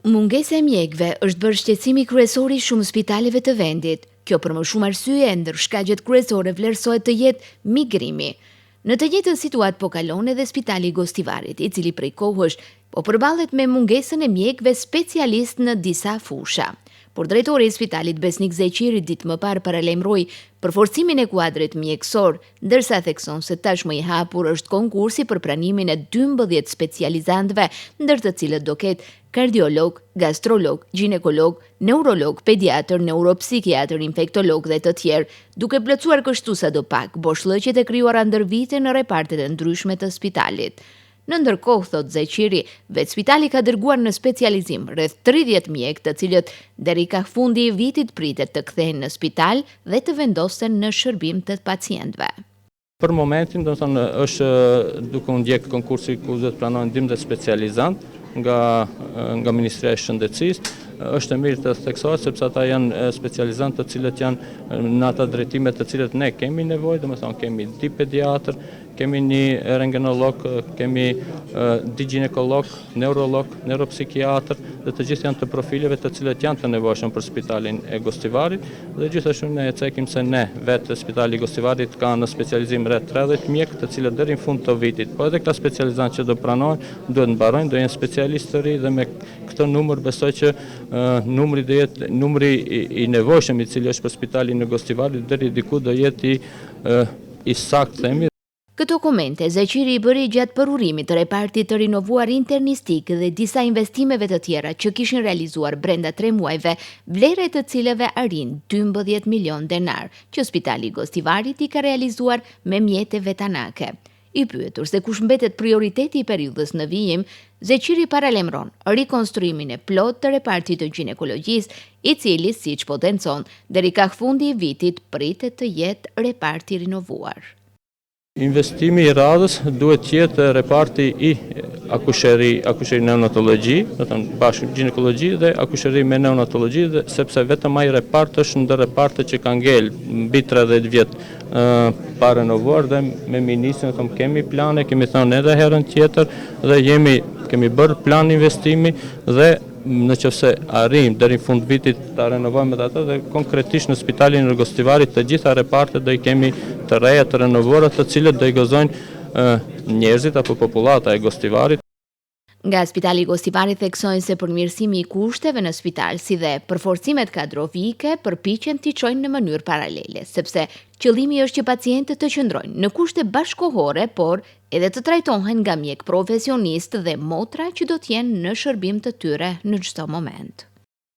Mungesa e mjekëve është bërë shqetësimi kryesor i shumë spitaleve të vendit. Kjo për më shumë arsye ndër shkaqet kryesore vlerësohet të jetë migrimi. Në të njëjtën situatë po kalon edhe Spitali i Gostivarit, i cili prej kohësh po përballet me mungesën e mjekëve specialist në disa fusha. Por drejtori i Spitalit Besnik Zeqiri ditë më parë paralajmëroi për forcimin e kuadrit mjekësor, ndërsa thekson se tashmë i hapur është konkursi për pranimin e 12 specializantëve, ndër të cilët do ketë kardiolog, gastrolog, ginekolog, neurolog, pediatër, neuropsikiatër, infektolog dhe të tjerë, duke plotësuar kështu sadopak boshllëqet e krijuara ndër vite në repartet e ndryshme të spitalit. Në ndërkohë, thot Zeqiri, vetë spitali ka dërguar në specializim rreth 30 mjekë, të cilët deri ka fundi i vitit pritet të kthehen në spital dhe të vendosen në shërbim të pacientëve. Për momentin, do të thonë, është duke u ndjek konkursi ku do të pranohen 12 specializant nga Ministria e Shëndetësisë. Është e mirë të theksohet sepse ata janë specializantë të cilët janë në ata drejtime të cilët ne kemi nevojë, domethënë kemi di pediatër, kemi një rentgenolog, kemi di ginekolog, neurolog, neuropsikiatër, dhe të gjithë janë të profileve të cilët janë të nevojshëm për Spitalin e Gostivarit, dhe gjithashtu ne e cekim se ne vetë Spitali i Gostivarit ka në specializim rreth 30 mjekë, të cilët deri në fund të vitit, po edhe këta specializantë që do pranojnë, duhet mbarojnë, do jenë specialistë të ri, dhe me këtë numër besoj që numri do jetë numri i nevojshëm i cili është për Spitalin e Gostivarit deri diku do jetë i saktë themi. Këto komente Zeqiri i bëri gjatë përurimit të repartit të rinovuar internistik dhe disa investimeve të tjera që kishin realizuar brenda 3 muajve, vlera e të cilave arrin 12 milion denar, që Spitali i Gostivarit i ka realizuar me mjete vetanake. I pyetur se kush mbetet prioriteti i periudhës në vijim, Zeqiri paralajmëron rikonstruimin e plot të repartit të ginekologjisë, i cili, siç potencon, deri ka fundi i vitit pritet të jetë reparti rinovuar. Investimi i radhës duhet të jetë reparti i akusheri neonatologji, do të thënë bashkë ginekologji dhe akusheri me neonatologji, sepse vetëm ai repart është ndër repartet që kanë ngel mbi 30 vjet pa renovuar, dhe me ministrin kemi plane, kemi thënë edhe herën tjetër dhe kemi bërë plan investimi dhe në qofse arrijmë deri në fund vitit ta renovojmë atë dhe konkretisht në Spitalin e Gostivarit të gjitha repartet do i kemi të reja të renovuara, të cilët do i gëzojnë njerëzit apo popullata e Gostivarit. Nga Spitali i Gostivarit theksojnë se përmirësimi i kushteve në spital si dhe përforcimet kadrovike përpiqen t'i çojnë në mënyrë paralele, sepse qëllimi është që pacientët të qëndrojnë në kushte bashkëkohore, por edhe të trajtohen nga mjek profesionist dhe motra që do t'jenë në shërbim të tyre në çdo moment.